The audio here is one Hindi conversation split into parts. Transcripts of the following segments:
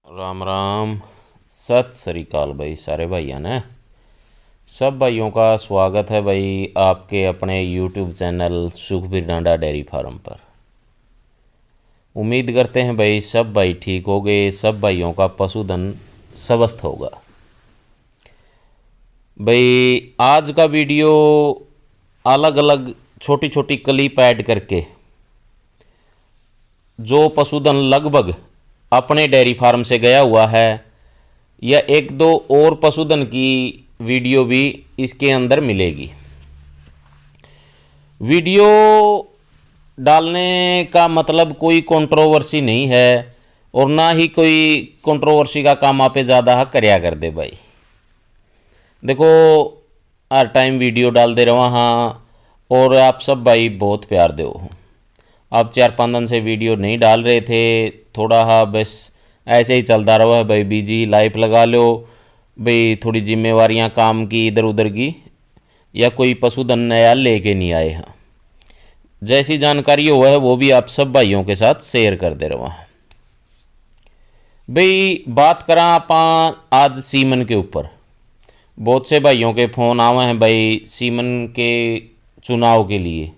राम राम, सत श्री अकाल भाई। सारे भाइयों ने सब भाइयों का स्वागत है भाई आपके अपने यूट्यूब चैनल सुखबीर डांडा डेयरी फार्म पर। उम्मीद करते हैं भाई सब भाई ठीक हो गए, सब भाइयों का पशुधन स्वस्थ होगा। भाई आज का वीडियो अलग अलग छोटी छोटी क्लिप ऐड करके जो पशुधन लगभग अपने डेयरी फार्म से गया हुआ है या एक दो और पशुधन की वीडियो भी इसके अंदर मिलेगी। वीडियो डालने का मतलब कोई कंट्रोवर्सी नहीं है और ना ही कोई कंट्रोवर्सी का काम आप ज़्यादा करया कर दे भाई। देखो हर टाइम वीडियो डाल दे रहा हाँ और आप सब भाई बहुत प्यार दो। आप 4-5 दिन से वीडियो नहीं डाल रहे थे, थोड़ा हाँ बस ऐसे ही चलता रहा है भाई, बिजी लाइफ लगा लो भाई, थोड़ी जिम्मेवारियां काम की इधर उधर की, या कोई पशुधन नया लेके नहीं आए हैं। जैसी जानकारी हो है वो भी आप सब भाइयों के साथ शेयर कर दे रहा हूँ भाई। बात करा आप आज सीमन के ऊपर, बहुत से भाइयों के फ़ोन आए हैं भाई सीमन के चुनाव के लिए।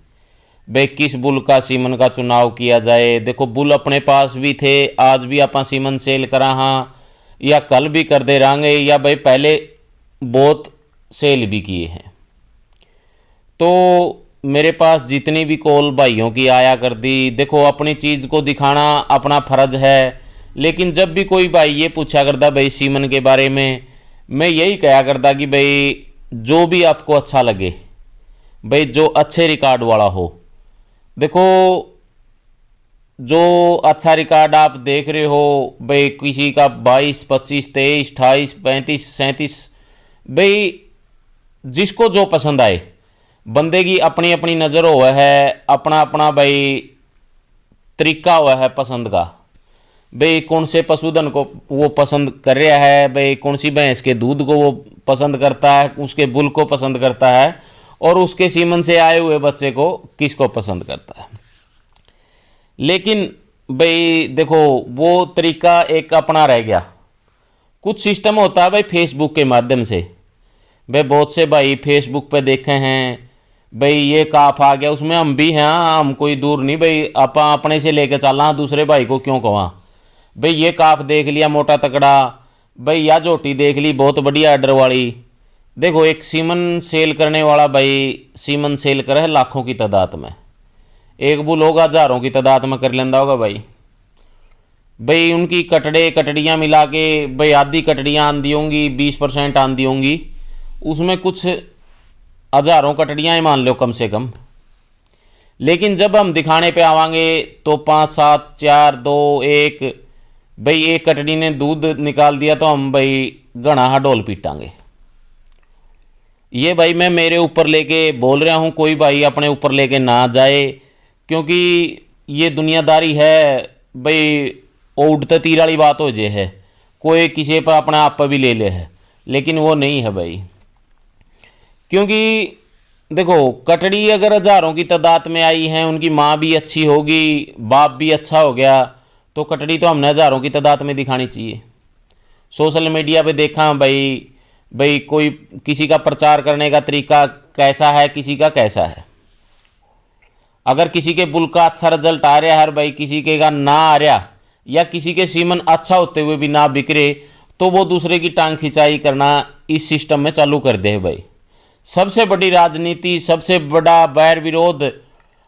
भाई किस बुल का सीमन का चुनाव किया जाए। देखो बुल अपने पास भी थे, आज भी आप सीमन सेल करा हाँ या कल भी कर दे रहेंगे या भाई पहले बहुत सेल भी किए हैं। तो मेरे पास जितनी भी कॉल भाइयों की आया कर दी, देखो अपनी चीज़ को दिखाना अपना फ़र्ज है, लेकिन जब भी कोई भाई ये पूछा करता भाई सीमन के बारे में, मैं यही कहा करता कि भाई जो भी आपको अच्छा लगे भाई, जो अच्छे रिकॉर्ड वाला हो। देखो जो अच्छा रिकॉर्ड आप देख रहे हो भाई, किसी का 22, 25, 23, 28, 35, 37, भाई जिसको जो पसंद आए, बंदे की अपनी अपनी नज़र हुआ है, अपना अपना भाई तरीका हुआ है पसंद का। भाई कौन से पशुधन को वो पसंद कर रहा है, भाई कौन सी भैंस के दूध को वो पसंद करता है, उसके बुल को पसंद करता है, और उसके सीमन से आए हुए बच्चे को किसको पसंद करता है। लेकिन भाई देखो वो तरीका एक अपना रह गया। कुछ सिस्टम होता है भाई फेसबुक के माध्यम से, भाई बहुत से भाई फेसबुक पे देखे हैं भाई ये काफ आ गया, उसमें हम भी हैं, हम कोई दूर नहीं भाई, आप अपने से लेके चलना, दूसरे भाई को क्यों कहा भाई ये काफ देख लिया मोटा तकड़ा भाई, या झोटी देख ली बहुत बढ़िया आर्डर वाली। देखो एक सीमन सेल करने वाला भाई सीमन सेल करे है लाखों की तादाद में, एक बुल होगा हज़ारों की तादाद में कर लेंदा होगा भाई। भाई उनकी कटड़ियाँ मिला के भाई आधी कटड़ियाँ आंदी होंगी, 20% आंदी होंगी, उसमें कुछ हज़ारों कटड़ियाँ ही मान लो कम से कम। लेकिन जब हम दिखाने पे आवांगे तो 5, 7, 4, 2, 1 भाई एक कटड़ी ने दूध निकाल दिया तो हम भाई घना हडोल पीटांगे। ये भाई मैं मेरे ऊपर लेके बोल रहा हूँ, कोई भाई अपने ऊपर लेके ना जाए, क्योंकि ये दुनियादारी है भाई। उड़ते तीर वाली बात हो जे है, कोई किसी पर अपना आप पर भी ले ले है, लेकिन वो नहीं है भाई। क्योंकि देखो कटड़ी अगर हज़ारों की तादाद में आई हैं, उनकी माँ भी अच्छी होगी, बाप भी अच्छा हो गया, तो कटड़ी तो हमने हज़ारों की तादाद में दिखानी चाहिए। सोशल मीडिया पे देखा भाई कोई किसी का प्रचार करने का तरीका कैसा है, किसी का कैसा है। अगर किसी के बुल का अच्छा रिजल्ट आ रहा है भाई, किसी के का ना आ रहा, या किसी के सीमन अच्छा होते हुए भी ना बिक्रे, तो वो दूसरे की टांग खिंचाई करना इस सिस्टम में चालू कर दे भाई। सबसे बड़ी राजनीति, सबसे बड़ा बैर विरोध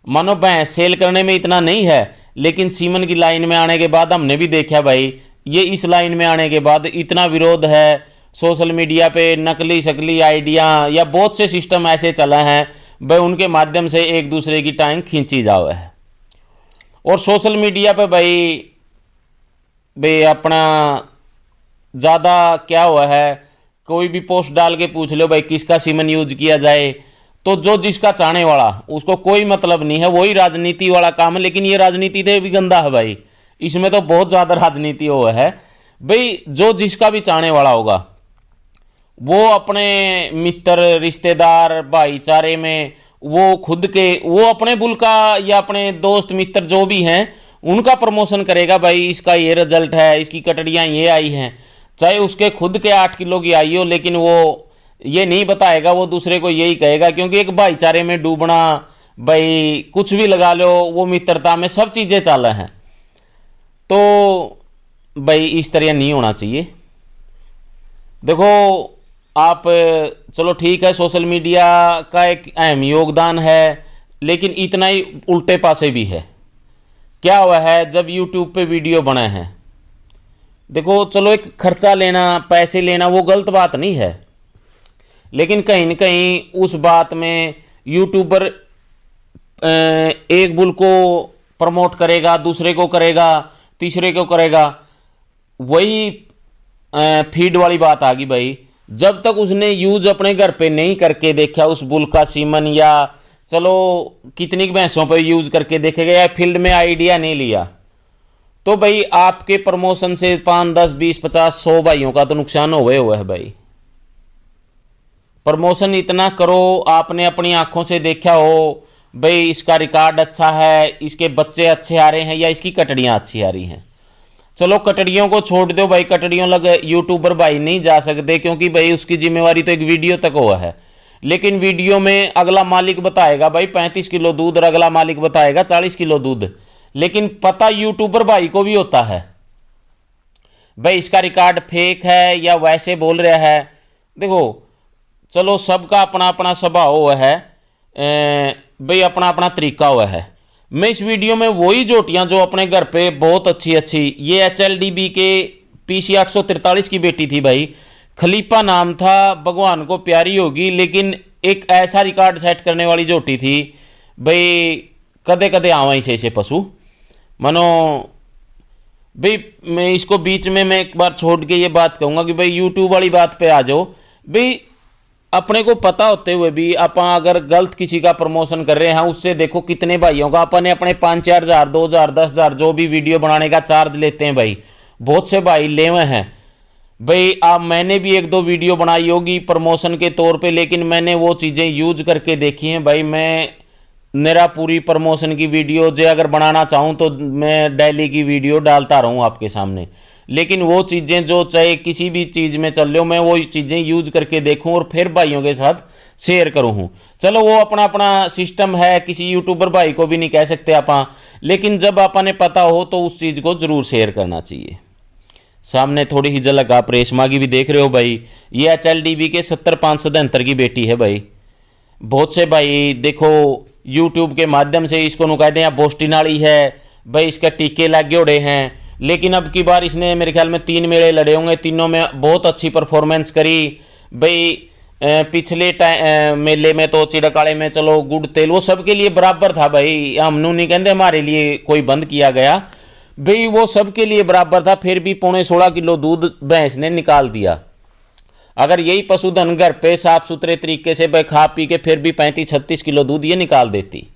मानो भैंस सेल करने में इतना नहीं है, लेकिन सीमन की लाइन में आने के बाद हमने भी देखा भाई, ये इस लाइन में आने के बाद इतना विरोध है। सोशल मीडिया पे नकली शकली आइडिया या बहुत से सिस्टम ऐसे चले हैं भाई, उनके माध्यम से एक दूसरे की टांग खींची जावे है। और सोशल मीडिया पे भाई अपना ज़्यादा क्या हुआ है, कोई भी पोस्ट डाल के पूछ लो भाई किसका सीमन यूज किया जाए, तो जो जिसका चाहने वाला उसको कोई मतलब नहीं है, वही राजनीति वाला काम है। लेकिन ये राजनीति तो भी गंदा है भाई, इसमें तो बहुत ज़्यादा राजनीति हुआ है भाई। जो जिसका भी चाहने वाला होगा वो अपने मित्र रिश्तेदार भाईचारे में वो खुद के वो अपने बुल का या अपने दोस्त मित्र जो भी हैं उनका प्रमोशन करेगा, भाई इसका ये रिजल्ट है, इसकी कटड़ियाँ ये आई हैं, चाहे उसके खुद के 8 किलो की आई हो, लेकिन वो ये नहीं बताएगा, वो दूसरे को यही कहेगा। क्योंकि एक भाईचारे में डूबना, भाई कुछ भी लगा लो, वो मित्रता में सब चीज़ें चाला हैं, तो भाई इस तरह नहीं होना चाहिए। देखो आप, चलो ठीक है, सोशल मीडिया का एक अहम योगदान है, लेकिन इतना ही उल्टे पासे भी है। क्या हुआ है, जब यूट्यूब पे वीडियो बने हैं, देखो चलो एक खर्चा लेना, पैसे लेना, वो गलत बात नहीं है, लेकिन कहीं न कहीं उस बात में यूट्यूबर एक बुल को प्रमोट करेगा, दूसरे को करेगा, तीसरे को करेगा, वही फीड वाली बात आ गई भाई। जब तक उसने यूज अपने घर पे नहीं करके देखा उस बुल का सीमन, या चलो कितनी भैंसों पे यूज करके देखेगा, या फील्ड में आइडिया नहीं लिया, तो भाई आपके प्रमोशन से 5, 10, 20, 50, 100 भाइयों का तो नुकसान हुआ है भाई। प्रमोशन इतना करो, आपने अपनी आंखों से देखा हो भाई इसका रिकॉर्ड अच्छा है, इसके बच्चे अच्छे आ रहे हैं, या इसकी कटड़ियाँ अच्छी आ रही हैं। चलो कटड़ियों को छोड़ दो भाई, कटड़ियों लग यूट्यूबर भाई नहीं जा सकते, क्योंकि भाई उसकी जिम्मेवारी तो एक वीडियो तक हुआ है। लेकिन वीडियो में अगला मालिक बताएगा भाई 35 किलो दूध, और अगला मालिक बताएगा 40 किलो दूध, लेकिन पता यूट्यूबर भाई को भी होता है भाई इसका रिकॉर्ड फेक है या वैसे बोल रहा है। देखो चलो सबका अपना अपना स्वभाव हुआ है भाई, अपना अपना तरीका हुआ है। मैं इस वीडियो में वही जोटियां जो अपने घर पे बहुत अच्छी अच्छी, ये HLDB के PC 843 की बेटी थी भाई, खलीफा नाम था, भगवान को प्यारी होगी, लेकिन एक ऐसा रिकॉर्ड सेट करने वाली जोटी थी भाई। कदे कदे आवा से पशु मनो भाई। मैं इसको बीच में मैं एक बार छोड़ के ये बात कहूँगा कि भाई यूट्यूब वाली बात पे आ जाओ भाई। अपने को पता होते हुए भी आप अगर गलत किसी का प्रमोशन कर रहे हैं, उससे देखो कितने भाइयों का अपने अपने 5-4 हज़ार, 2 हज़ार, 10 हज़ार जो भी वीडियो बनाने का चार्ज लेते हैं भाई। बहुत से भाई ले हुए हैं भाई। आप मैंने भी 1-2 वीडियो बनाई होगी प्रमोशन के तौर पे, लेकिन मैंने वो चीज़ें यूज करके देखी हैं भाई। मैं मेरा पूरी प्रमोशन की वीडियो जो अगर बनाना चाहूँ तो मैं डेली की वीडियो डालता रहूँ आपके सामने, लेकिन वो चीज़ें जो चाहे किसी भी चीज़ में चल रहे हो, मैं वो चीज़ें यूज करके देखूं और फिर भाइयों के साथ शेयर करूँ। चलो वो अपना अपना सिस्टम है, किसी यूट्यूबर भाई को भी नहीं कह सकते आप, लेकिन जब आपने पता हो तो उस चीज़ को ज़रूर शेयर करना चाहिए। सामने थोड़ी ही झलक आप रेशमा की भी देख रहे हो भाई। ये HLDB के 70,573 की बेटी है भाई। बहुत से भाई देखो यूट्यूब के माध्यम से इसको नु कहते हैं बोस्टिन वाली है भाई, इसके टीके लगे उड़े हैं, लेकिन अब की बार इसने मेरे ख्याल में 3 मेले लड़े होंगे, तीनों में बहुत अच्छी परफॉर्मेंस करी भाई। पिछले मेले में तो चिड़काले में चलो गुड़ तेल वो सबके लिए बराबर था भाई। हम नहीं कहते हमारे लिए कोई बंद किया गया भाई, वो सबके लिए बराबर था। फिर भी 16.5 किलो दूध भैंस ने निकाल दिया। अगर यही पशुधन घर पे साफ सुथरे तरीके से भाई खा पी के फिर भी 35-36 किलो दूध ये निकाल देती।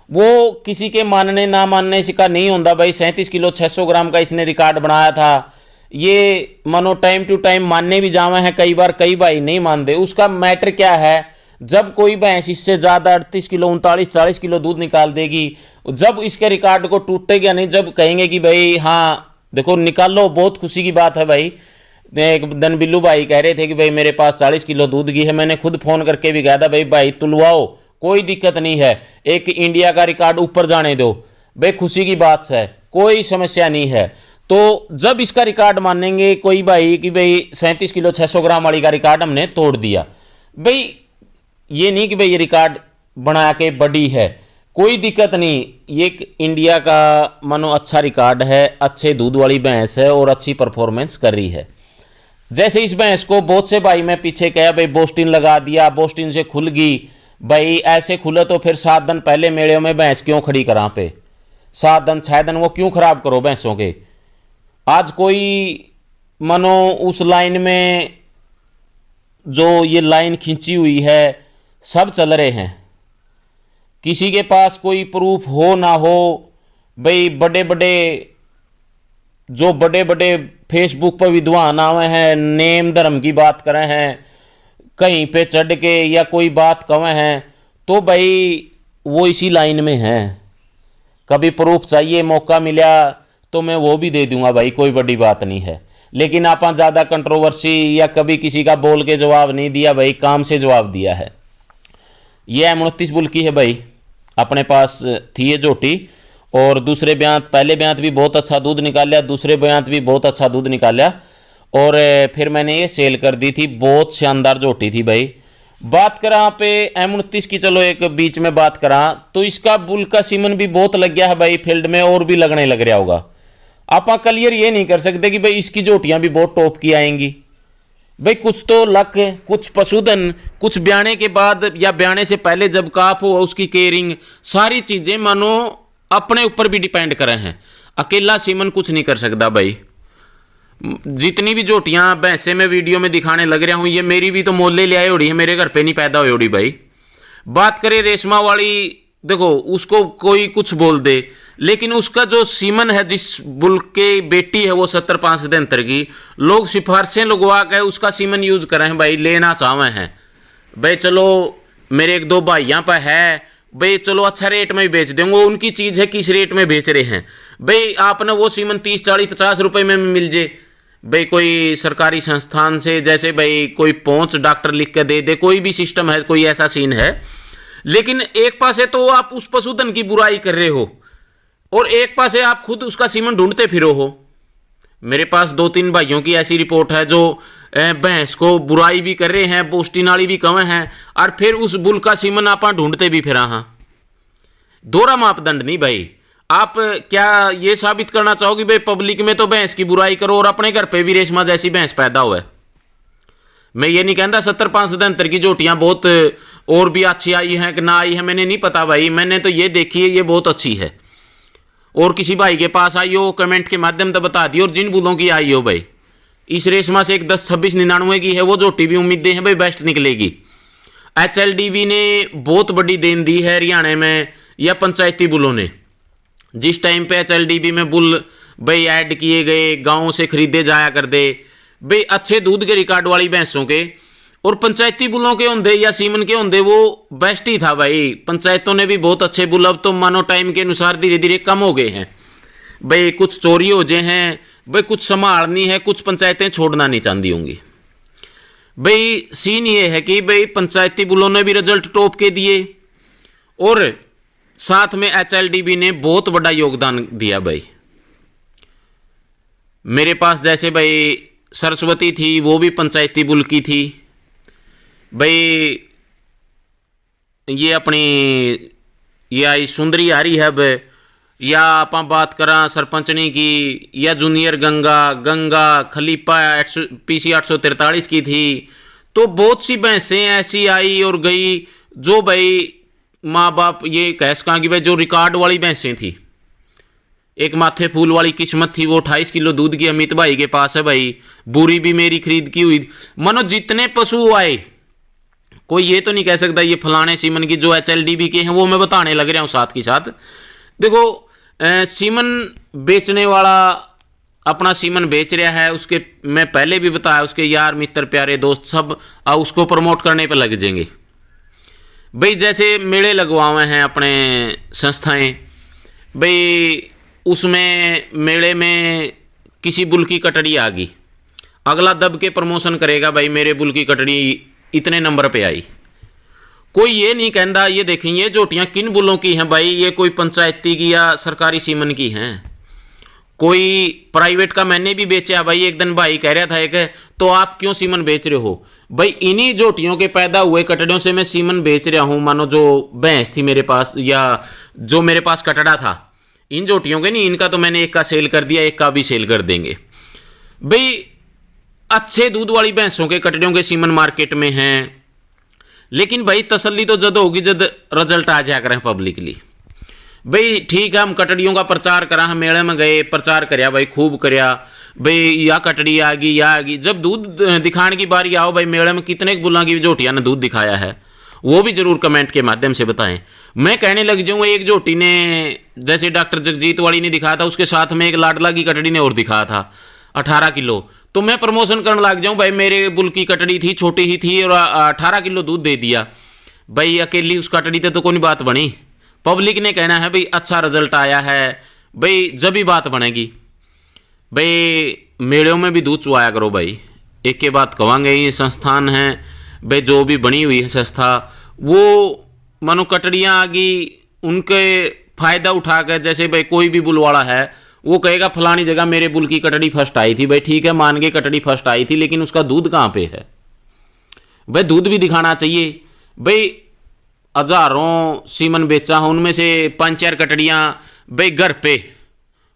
वो किसी के मानने ना मानने का नहीं होता भाई। 37 किलो 600 ग्राम का इसने रिकॉर्ड बनाया था। ये मानो टाइम टू टाइम मानने भी जावे हैं कई बार, कई भाई नहीं मानते। उसका मैटर क्या है, जब कोई भैंस इससे ज़्यादा 38 किलो 39-40 किलो दूध निकाल देगी, जब इसके रिकॉर्ड को टूटेगा नहीं, जब कहेंगे कि भाई हाँ देखो निकाल लो, बहुत खुशी की बात है भाई। एक दिन बिल्लू भाई कह रहे थे कि भाई मेरे पास 40 किलो दूध की है। मैंने खुद फ़ोन करके भी कहा था भाई तुलवाओ, कोई दिक्कत नहीं है, एक इंडिया का रिकॉर्ड ऊपर जाने दो भाई, खुशी की बात है, कोई समस्या नहीं है। तो जब इसका रिकॉर्ड मानेंगे कोई भाई कि भाई 37 किलो 600 ग्राम वाली का रिकॉर्ड हमने तोड़ दिया भाई, ये नहीं कि भाई ये रिकॉर्ड बना के बड़ी है, कोई दिक्कत नहीं। ये एक इंडिया का मानो अच्छा रिकॉर्ड है, अच्छे दूध वाली भैंस है और अच्छी परफॉर्मेंस कर रही है। जैसे इस भैंस को बहुत से भाई मैं पीछे कहा भाई बोस्टिन लगा दिया, बोस्टिन से खुल गई भाई। ऐसे खुले तो फिर 7 दिन पहले मेड़े में भैंस क्यों खड़ी करा पे, 7 दिन 6 दिन वो क्यों खराब करो भैंसों के। आज कोई मानो उस लाइन में जो ये लाइन खींची हुई है सब चल रहे हैं, किसी के पास कोई प्रूफ हो ना हो भाई। बड़े बड़े फेसबुक पर विद्वान आए हैं, नेम धर्म की बात करें हैं, कहीं पे चढ़ के या कोई बात कहें हैं, तो भाई वो इसी लाइन में हैं। कभी प्रूफ चाहिए, मौका मिला तो मैं वो भी दे दूंगा भाई, कोई बड़ी बात नहीं है। लेकिन आप ज़्यादा कंट्रोवर्सी या कभी किसी का बोल के जवाब नहीं दिया भाई, काम से जवाब दिया है। ये 29 बुल की है भाई, अपने पास थी ये झोटी। और दूसरे ब्यांत, पहले ब्यांत भी बहुत अच्छा दूध निकाला, दूसरे ब्यांत भी बहुत अच्छा दूध निकाला, और फिर मैंने ये सेल कर दी थी। बहुत शानदार झोटी थी भाई। बात करा पे M29 की, चलो एक बीच में बात करा, तो इसका बुल का सीमन भी बहुत लग गया है भाई फील्ड में, और भी लगने लग रहा होगा। आप क्लियर ये नहीं कर सकते कि भाई इसकी झोटियां भी बहुत टॉप की आएंगी भाई। कुछ तो लक, कुछ पशुधन, कुछ ब्याने के बाद या ब्याने से पहले जब काफ हो उसकी केयरिंग, सारी चीजें मानो अपने ऊपर भी डिपेंड करे हैं। अकेला सीमन कुछ नहीं कर सकता भाई। जितनी भी झोटियां भैंसे में वीडियो में दिखाने लग रहा हूं, ये मेरी भी तो मोले ले आई उड़ी है, मेरे घर पे नहीं पैदा हुई उड़ी भाई। बात करें रेशमा वाली, देखो उसको कोई कुछ बोल दे, लेकिन उसका जो सीमन है, जिस बुल के बेटी है वो 70-75 की, लोग सिफारिशें लगवा के उसका सीमन यूज करें हैं भाई, लेना चाहे हैं भाई। चलो मेरे एक दो भाइयों पर है भाई, चलो अच्छा रेट में भी बेच देंगे, उनकी चीज़ है किस रेट में बेच रहे हैं भाई। आपने वो सीमन 30-40-50 रुपए में मिल जाए भाई, कोई सरकारी संस्थान से, जैसे भाई कोई पहुंच डॉक्टर लिख के दे दे, कोई भी सिस्टम है, कोई ऐसा सीन है। लेकिन एक पासे तो आप उस पशुधन की बुराई कर रहे हो, और एक पासे आप खुद उसका सीमन ढूंढते फिरो हो। मेरे पास 2-3 भाइयों की ऐसी रिपोर्ट है जो भैंस को बुराई भी कर रहे हैं, पोष्टी नाली भी कम है, और फिर उस बुल का सीमन आप ढूंढते भी फिरा। हाँ, दोहरा मापदंड नहीं भाई। आप क्या ये साबित करना चाहोगे भाई पब्लिक में तो भैंस की बुराई करो और अपने घर पे भी रेशमा जैसी भैंस पैदा हुआ है? मैं ये नहीं कहता 70-75 की झोटियां बहुत और भी अच्छी आई हैं कि ना आई है, मैंने नहीं पता भाई। मैंने तो ये देखी है, ये बहुत अच्छी है। और किसी भाई के पास आई हो कमेंट के माध्यम से बता दियो, और जिन बुलों की आई हो भाई, इस रेशमा से एक 10-26-99 की है वो झोटी भी, उम्मीदें हैं भाई बेस्ट निकलेगी। HLDB ने बहुत बड़ी देन दी है हरियाणा में या पंचायती बुलों ने। जिस टाइम पे HLDB में बुल भाई ऐड किए गए, गाँव से खरीदे जाया कर दे भाई, अच्छे दूध के रिकॉर्ड वाली भैंसों के, और पंचायती बुलों के होंगे या सीमन के होंगे, वो बेस्ट ही था भाई। पंचायतों ने भी बहुत अच्छे बुल, अब तो मानो टाइम के अनुसार धीरे धीरे कम हो गए हैं भाई। कुछ चोरी हो जाए हैं भाई, कुछ संभालनी है, कुछ पंचायतें छोड़ना नहीं चाहती होंगी भाई। सीन ये है कि भाई पंचायती बुलों ने भी रिजल्ट टॉप के दिए, और साथ में HLDB ने बहुत बड़ा योगदान दिया भाई। मेरे पास जैसे भाई सरस्वती थी, वो भी पंचायती बुल की थी भाई। ये अपनी ये आई सुंदरी आ रही है अब, या आप बात करा सरपंचनी की, या जूनियर गंगा खलीफा PC 843 की थी। तो बहुत सी भैंसें ऐसी आई और गई जो भाई माँ बाप ये कह सका कि भाई जो रिकॉर्ड वाली भैंसें थी। एक माथे फूल वाली किस्मत थी, वो 28 किलो दूध की अमित भाई के पास है भाई। बुरी भी मेरी खरीद की हुई। मानो जितने पशु आए, कोई ये तो नहीं कह सकता ये फलाने सीमन की जो HLDB के हैं, वो मैं बताने लग रहा हूँ साथ के साथ। देखो सीमन बेचने वाला अपना सीमन बेच रहा है, उसके मैं पहले भी बताया, उसके यार मित्र प्यारे दोस्त सब उसको प्रमोट करने पे लग जाएंगे भाई। जैसे मेले लगवाए हैं अपने संस्थाएं भाई, उसमें मेले में किसी बुल की कटड़ी आ गई, अगला दब के प्रमोशन करेगा भाई, मेरे बुल की कटड़ी इतने नंबर पे आई। कोई ये नहीं कहता ये देखें ये झोटियां किन बुलों की हैं भाई, ये कोई पंचायती की या सरकारी सीमन की हैं, कोई प्राइवेट का मैंने भी बेचा भाई। एक दिन भाई कह रहा था एक, तो आप क्यों सीमन बेच रहे हो भाई? इन्हीं झोटियों के पैदा हुए कटड़ियों से मैं सीमन बेच रहा हूं। मानो जो भैंस थी मेरे पास या जो मेरे पास कटड़ा था, इन झोटियों के नहीं, इनका तो मैंने एक का सेल कर दिया, एक का भी सेल कर देंगे भाई। अच्छे दूध वाली भैंसों के कटड़ियों के सीमन मार्केट में हैं, लेकिन भाई तसल्ली तो जद होगी जब रिजल्ट आ जाया करें पब्लिकली भाई। ठीक है, हम कटड़ियों का प्रचार करा, हम मेले में गए, प्रचार करया भाई, खूब करया भाई, या कटड़ी आ गई या आ गई। जब दूध दिखाने की बारी आओ भाई, मेले में कितने बुला की झोटियां ने दूध दिखाया है, वो भी जरूर कमेंट के माध्यम से बताएं। मैं कहने लग जाऊंगा एक झोटी ने, जैसे डॉक्टर जगजीत वाली ने दिखाया था, उसके साथ में एक लाडला की कटड़ी ने और दिखाया था 18 किलो, तो मैं प्रमोशन करने लग जाऊं भाई, मेरे बुल की कटड़ी थी, छोटी ही थी और 18 किलो दूध दे दिया भाई। अकेली उस कटड़ी तो कोई बात बनी, पब्लिक ने कहना है भाई अच्छा रिजल्ट आया है, भाई जब ही बात बनेगी। भाई मेड़ों में भी दूध चुआया करो भाई। एक के बात कहेंगे, ये संस्थान है भाई, जो भी बनी हुई है संस्था, वो मानो कटड़ियाँ आ गई उनके फायदा उठा कर, जैसे भाई कोई भी बुलवाड़ा है वो कहेगा फलानी जगह मेरे बुल की कटड़ी फर्स्ट आई थी, भाई ठीक है मान के कटड़ी फर्स्ट आई थी, लेकिन उसका दूध कहाँ पे है भाई? दूध भी दिखाना चाहिए भाई। हजारों सीमन बेचा हूं, उनमें से 5-4 कटड़ियाँ भाई घर पे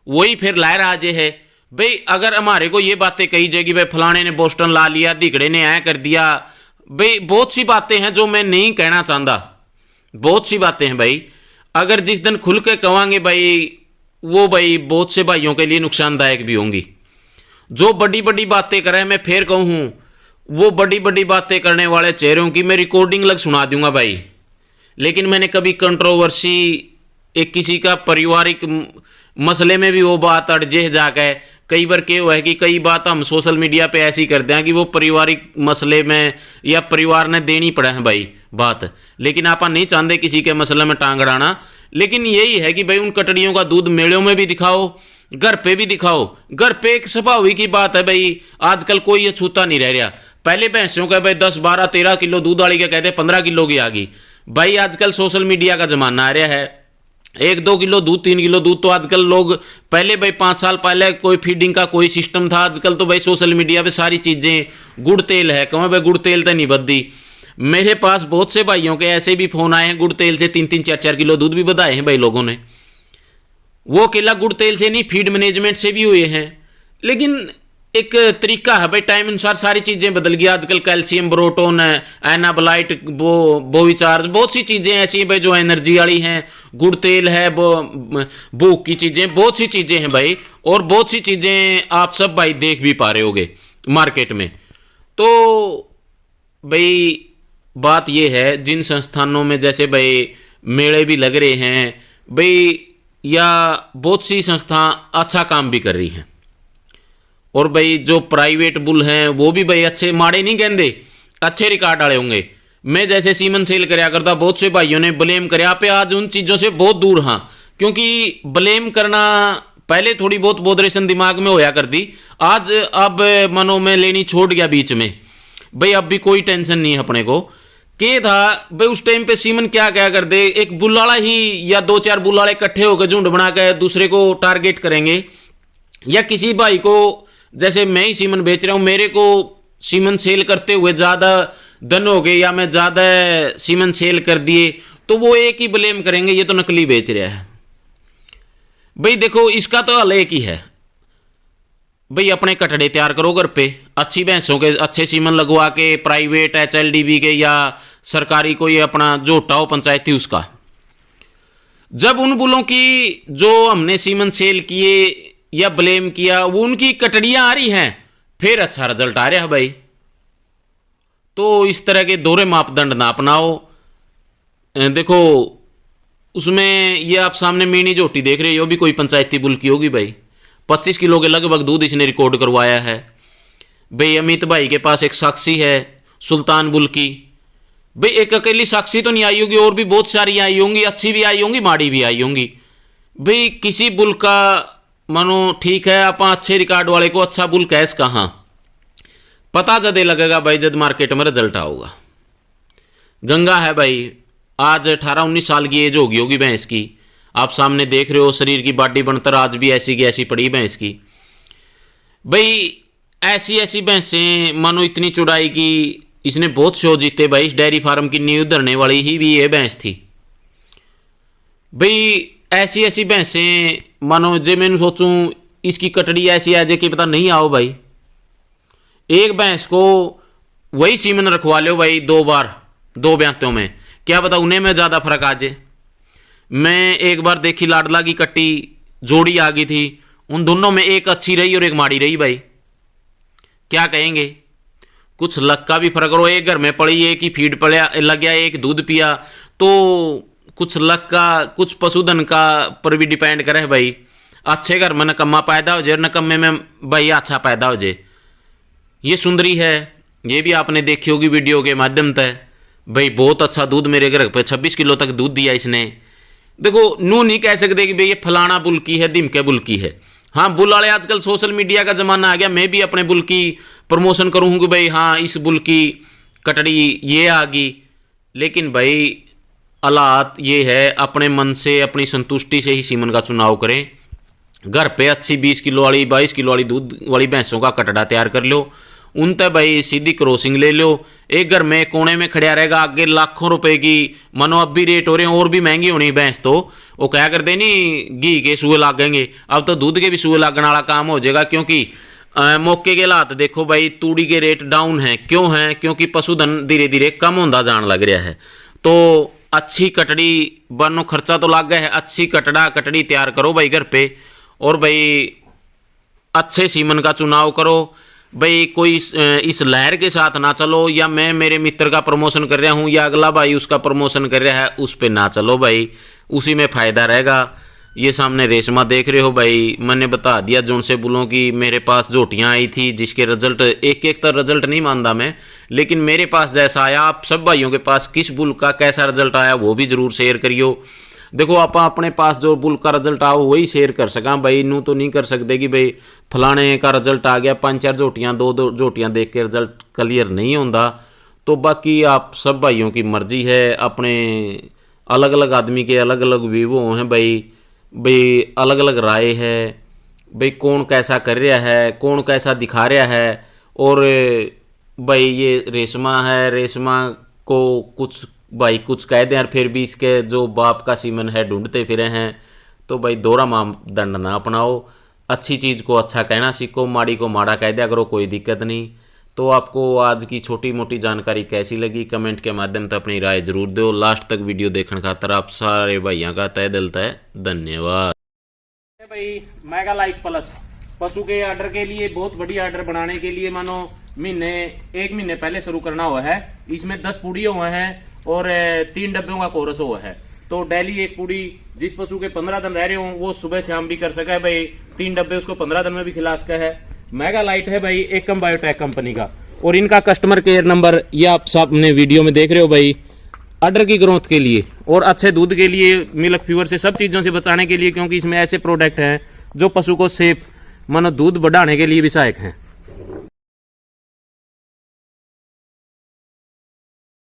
वही फिर लाए राजे है भाई। अगर हमारे को ये बातें कही जाएगी भाई फलाने ने बोस्टन ला लिया, दिगड़े ने ऐ कर दिया, भाई बहुत सी बातें हैं जो मैं नहीं कहना चाहता, बहुत सी बातें हैं भाई। अगर जिस दिन खुल के कहेंगे भाई, वो भाई बहुत से भाइयों के लिए नुकसानदायक भी होंगी। जो बड़ी बड़ी बातें करे, मैं फिर कहूँ, वो बड़ी बड़ी बातें करने वाले चेहरों की मैं रिकॉर्डिंग लग सुना दूंगा भाई। लेकिन मैंने कभी कंट्रोवर्सी एक किसी का पारिवारिक मसले में भी वो बात अड़जे जाके, कई बार क्या हुआ है कि कई बात हम सोशल मीडिया पे ऐसी करते हैं कि वो पारिवारिक मसले में या परिवार ने देनी पड़ा है भाई बात, लेकिन आप नहीं चाहते किसी के मसले में टांग अड़ाना। लेकिन यही है कि भाई उन कटड़ियों का दूध मेलों में भी दिखाओ, घर पे भी दिखाओ। घर पे एक स्वाभाविक की बात है भाई, आजकल कोई ये छूता नहीं रह रहा। पहले भैंसों का भाई 10, 12, 13 किलो दूध वाली के कहते 15 किलो की आ गई भाई। आजकल सोशल मीडिया का जमाना आ रहा है, 1-2 किलो दूध, 3 किलो दूध तो आजकल लोग, पहले भाई 5 साल पहले कोई फीडिंग का कोई सिस्टम था, आजकल तो भाई सोशल मीडिया पे सारी चीजें, गुड़ तेल है कहें भाई, गुड़ तेल तो नहीं बददी। मेरे पास बहुत से भाइयों के ऐसे भी फोन आए हैं, गुड़ तेल से 3-3, 4-4 किलो दूध भी बढ़ाए हैं भाई लोगों ने। वो अकेला गुड़ तेल से नहीं, फीड मैनेजमेंट से भी हुए हैं। लेकिन एक तरीका है भाई, टाइम अनुसार सारी चीजें बदल गई। आजकल कैल्शियम, ब्रोटोन, एनाबोलाइट, बोविचार्ज, बहुत सी चीजें ऐसी हैं भाई जो एनर्जी वाली हैं। गुड़ तेल है, भूख की चीजें, बहुत सी चीजें हैं भाई, और बहुत सी चीजें आप सब भाई देख भी पा रहे होगे मार्केट में। तो भाई बात यह है, जिन संस्थानों में जैसे भाई मेले भी लग रहे हैं भाई, या बहुत सी संस्था अच्छा काम भी कर रही हैं, और भाई जो प्राइवेट बुल हैं वो भी भाई अच्छे, माड़े नहीं कहते, अच्छे रिकॉर्ड वाले होंगे। मैं जैसे सीमन सेल कराया करता, बहुत से भाइयों ने ब्लेम कराया पे, आज उन चीज़ों से बहुत दूर। हाँ, क्योंकि ब्लेम करना पहले थोड़ी बहुत बॉदरेशन दिमाग में होया करती, आज अब मनो में लेनी छोड़ गया बीच में भाई। अब भी कोई टेंशन नहीं है अपने को। के था भाई उस टाइम पे सीमन क्या कर दे, एक बुल्लाड़ा ही या 2-4 बुल्लाड़े इकट्ठे होकर झुंड बना कर दूसरे को टारगेट करेंगे, या किसी भाई को, जैसे मैं ही सीमन बेच रहा हूं, मेरे को सीमन सेल करते हुए ज़्यादा दिन हो गए या मैं ज़्यादा सीमन सेल कर दिए, तो वो एक ही ब्लेम करेंगे, ये तो नकली बेच रहा है भाई। देखो इसका तो हल एक ही है भाई, अपने कटड़े तैयार करो घर पे, अच्छी भैंसों के अच्छे सीमन लगवा के, प्राइवेट HLDB के या सरकारी कोई अपना जोटा हो पंचायती उसका। जब उन बुलों की जो हमने सीमन सेल किए या ब्लेम किया वो उनकी कटड़ियां आ रही हैं, फिर अच्छा रिजल्ट आ रहा है भाई। तो इस तरह के दोहरे मापदंड ना अपनाओ। देखो उसमें ये आप सामने मीनी झोटी देख रहे हो, भी कोई पंचायती बुल की होगी भाई, 25 किलो के लगभग दूध इसने रिकॉर्ड करवाया है भाई। अमित भाई के पास एक साक्षी है सुल्तान बुल की भाई, एक अकेली साक्षी तो नहीं आई होगी, और भी बहुत सारी आई होंगी, अच्छी भी आई होंगी, माड़ी भी आई होंगी भाई। किसी बुल का मानो ठीक है, आप अच्छे रिकॉर्ड वाले को अच्छा बुल कैस कहाँ पता जदे लगेगा भाई, जब मार्केट में रिजल्ट आऊगा। गंगा है भाई, आज 18-19 साल की एज होगी भैंस की, आप सामने देख रहे हो, शरीर की बॉडी बनकर आज भी ऐसी की ऐसी पड़ी भैंस की भाई। ऐसी ऐसी भैंसें मानो इतनी चौड़ाई की, इसने बहुत शो जीते भाई। इस डेयरी फार्म की नींव धरने वाली ही भी ये भैंस थी भाई। ऐसी ऐसी भैंसें मानो जे मैं सोचूं इसकी कटड़ी ऐसी है जे कि पता नहीं आओ भाई। एक भैंस को वही सीमन रखवा लो भाई 2 बार 2 ब्यातों में, क्या पता उन्हें में ज़्यादा फर्क आ जाए। मैं एक बार देखी लाडला की कट्टी जोड़ी आ गई थी, उन दोनों में एक अच्छी रही और एक माड़ी रही भाई। क्या कहेंगे, कुछ लक का भी फर्क हो, एक घर में पड़ी, एक ही फीड पड़ा लग गया, एक दूध पिया, तो कुछ लक का, कुछ पशुधन का पर भी डिपेंड करे भाई। अच्छे घर में नकम्मा पैदा हो जाए, नकम्मे में भाई अच्छा पैदा हो जाए। ये सुंदरी है, ये भी आपने देखी होगी वीडियो के माध्यम से भाई, बहुत अच्छा दूध मेरे घर पे 26 किलो तक दूध दिया इसने देखो नू नहीं कह सकते कि भाई ये फलाना बुल की है, धिमके बुल की है। हाँ, बुल वाले आजकल सोशल मीडिया का जमाना आ गया, मैं भी अपने बुल की प्रमोशन करूँ कि भाई हाँ इस बुल की कटड़ी ये आ गई, लेकिन भाई हालात ये है, अपने मन से अपनी संतुष्टि से ही सीमन का चुनाव करें। घर पे अच्छी 20 किलो वाली 22 किलो वाली दूध वाली भैंसों का कटड़ा तैयार कर लो, उन तक भाई सीधी क्रॉसिंग ले लो। एक घर में कोने में खड़ा रहेगा, आगे लाखों रुपए की मानो अब भी रेट हो रहे हैं, और भी महंगी होनी भैंस तो वो क्या करते नहीं घी के सूए लागेंगे, अब तो दूध के भी सूए लागने वाला काम हो जाएगा। क्योंकि मौके के हालात देखो भाई, तूड़ी के रेट डाउन हैं, क्यों हैं? क्योंकि पशुधन धीरे धीरे कम होता जान लग रहा है। तो अच्छी कटड़ी बनो, खर्चा तो लग गया है, अच्छी कटड़ी तैयार करो भाई घर पे, और भाई अच्छे सीमन का चुनाव करो भाई। कोई इस लहर के साथ ना चलो, या मैं मेरे मित्र का प्रमोशन कर रहा हूँ या अगला भाई उसका प्रमोशन कर रहा है उस पे ना चलो भाई, उसी में फ़ायदा रहेगा। ये सामने रेशमा देख रहे हो भाई, मैंने बता दिया जो उनसे बोलो कि मेरे पास झोटियाँ आई थी जिसके रिजल्ट एक तो रिजल्ट नहीं मानता मैं, लेकिन मेरे पास जैसा आया, आप सब भाइयों के पास किस बुल का कैसा रिजल्ट आया वो भी जरूर शेयर करियो। देखो आप अपने पास जो बुल का रिजल्ट आओ वही शेयर कर सका भाई, नू तो नहीं कर सकते कि भाई फलाने का रिजल्ट आ गया, 5-4 झोटियाँ 2-2 झोटियाँ देख के रिजल्ट क्लियर नहीं होता। तो बाकी आप सब भाइयों की मर्जी है, अपने अलग अलग आदमी के अलग अलग व्यू हैं भाई, अलग अलग राय है भाई, कौन कैसा कर रहा है, कौन कैसा दिखा रहा है। और भाई ये रेशमा है, रेशमा को कुछ भाई कुछ कह दें और फिर भी इसके जो बाप का सीमन है ढूंढते फिरे हैं, तो भाई दोहरा मापदंड ना अपनाओ। अच्छी चीज़ को अच्छा कहना सीखो, माड़ी को माड़ा कह दिया करो, कोई दिक्कत नहीं। तो आपको आज की छोटी मोटी जानकारी कैसी लगी कमेंट के माध्यम से अपनी राय जरूर दो। लास्ट तक वीडियो देखने खातर आप सारे भाइयों का तहे दिल से धन्यवाद। भाई मेगा लाइट प्लस पशु के ऑर्डर के लिए बहुत बड़ी ऑर्डर बनाने के लिए मानो एक महीने पहले शुरू करना हुआ है। इसमें 10 पूड़ियाँ हुए हैं और 3 डब्बों का कोरस हुआ है। तो डेली एक पूड़ी जिस पशु के 15 दिन रह रहे हो वो सुबह शाम भी कर सका है भाई, 3 डब्बे उसको 15 दिन में भी खिला सका है। मेगा लाइट है भाई एकम बायोटेक कंपनी का, और इनका कस्टमर केयर नंबर ये आप सामने वीडियो में देख रहे हो भाई। ऑर्डर की ग्रोथ के लिए और अच्छे दूध के लिए, मिल्क फीवर से सब चीज़ों से बचाने के लिए, क्योंकि इसमें ऐसे प्रोडक्ट हैं जो पशु को सेफ मानो दूध बढ़ाने के लिए भी सहायक हैं।